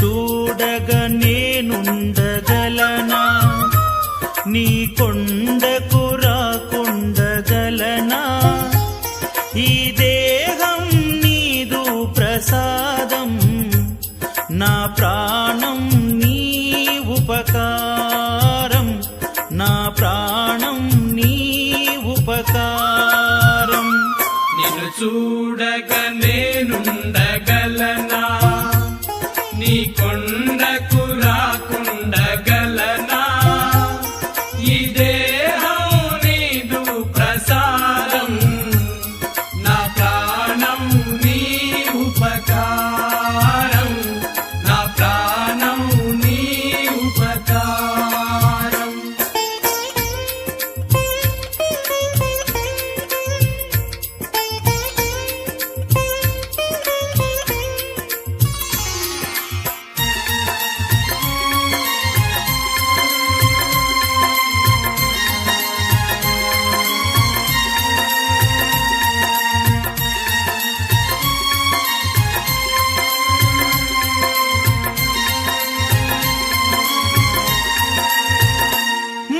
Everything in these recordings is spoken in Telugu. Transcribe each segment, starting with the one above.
చూడగా నేనుండగలనా, నీ కొండకు రాకుండగలనా? ఈ దేహం నీదు ప్రసాదం, నా ప్రాణం నీ ఉపకారం, నా ప్రాణం నీ ఉపకారం. నిన్ను చూడగా నేనుండగలనా, నీ కొండకు రాకుండగలనా? ఈ దేహం నీదు ప్రసాదం, నా ప్రాణం నీ ఉపకారం, నా ప్రాణం నీ ఉపకారం.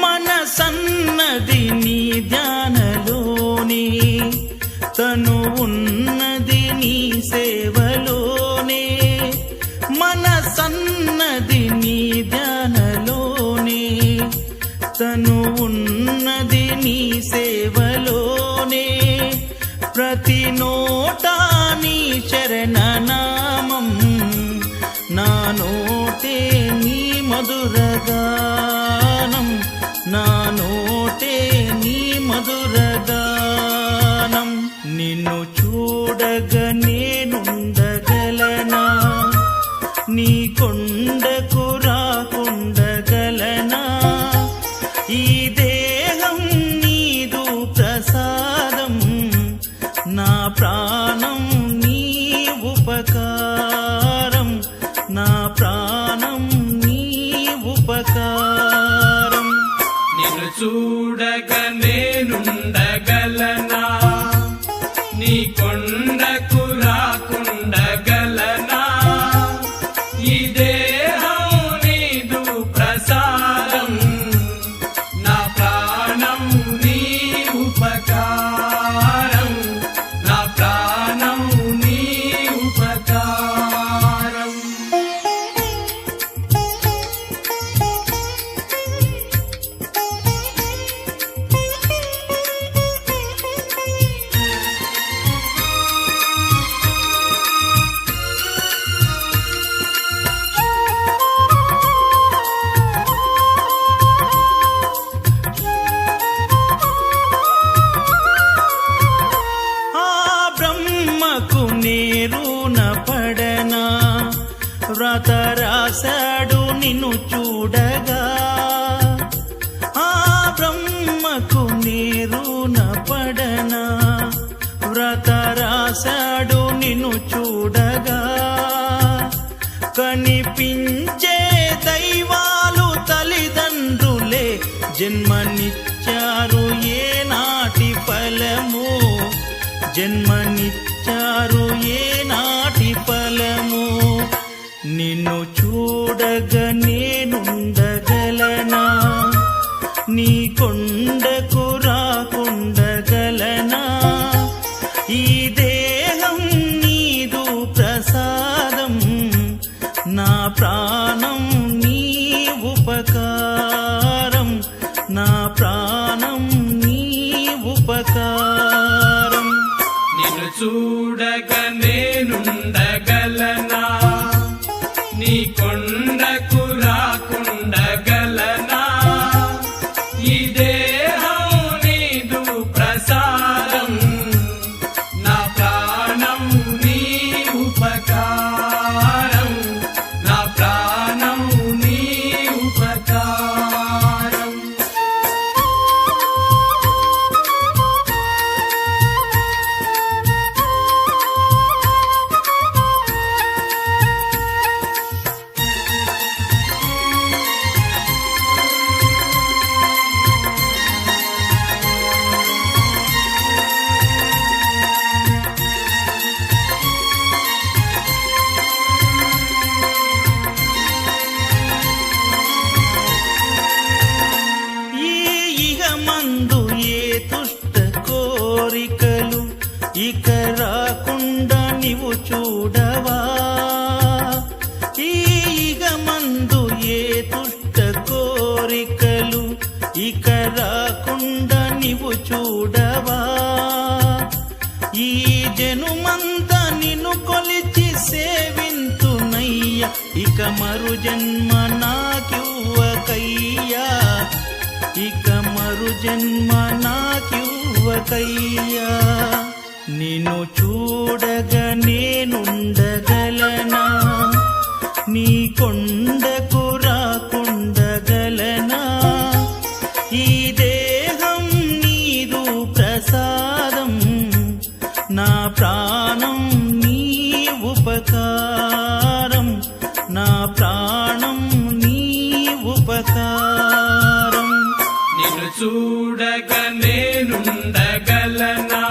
మనసన్నది నీ ధ్యానలోనే, తను ఉన్నది నీ సేవలోనే. మనసన్నది నీ ధ్యానలోనే, తను ఉన్నది నీ సేవలోనే. ప్రతి నోటా నీ చరణనామం, నా నోటే నీ మధురగానం, నా నోటే నీ మధురగానం. నిన్ను చూడగా నేనుండగలనా, నీ కొండకు రాకుండగలనా? ఈ దేహం నీదు ప్రసాదం, నా ప్రాణం నీ ఉపకారం, నా ప్రాణం నీ ఉపకారం. నిన్ను చూడగా నేనుండగలనా, నీ కొండకు రాకుండగలనా? ఈ దేహం నీదు ప్రసాదం, నా ప్రాణం నీ ఉపకారం, నా ప్రాణం నీ ఉపకారం. నేరున పడనా, వ్రత రాశాడు నిన్ను చూడగా. ఆ బ్రహ్మకు నేరున పడనా, వ్రత రాశాడు నిన్ను చూడగా. కనిపించే దైవాలు తల్లిదండ్రులే, జన్మనిచ్చారు ఏనాటి ఫలము, జన్మనిచ్చారు ఏనాటి ఫలము. నిన్ను చూడగా నేనుండగలనా, నీ కొండకు రాకుండగలనా? ఈ దేహం నీదు ప్రసాదం, నా ప్రాణం నీ ఉపకారం, నా ప్రాణం నీ ఉపకారం. నిన్ను చూడగా నేనుండగలనా, నీ కొండకు రాకుండగలనా? ఈ దేహం నీదు ప్రసాదం, నా ప్రాణం నీ ఉపకారం, నా ప్రాణం నీ ఉపకారం. చూడవా ఈ జనుమంతా నిన్ను కొలిచి సేవింతునయ్య ఇక మరు జన్మ నాకివ్వకయ్యా ఇక మరు జన్మ నాకివ్వకయ్యా నిన్ను చూడగా నేనుండగలనా నీ కొండకు రాకుండగలనా ఈ దేహం నీదు ప్రసాదం నా ప్రాణం నీ ఉపకారం నా ప్రాణం నీ ఉపకారం నిన్ను చూడగా నేనుండగలనా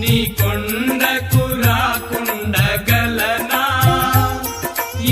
నీ కొండకు రాకుండగలనా ఈ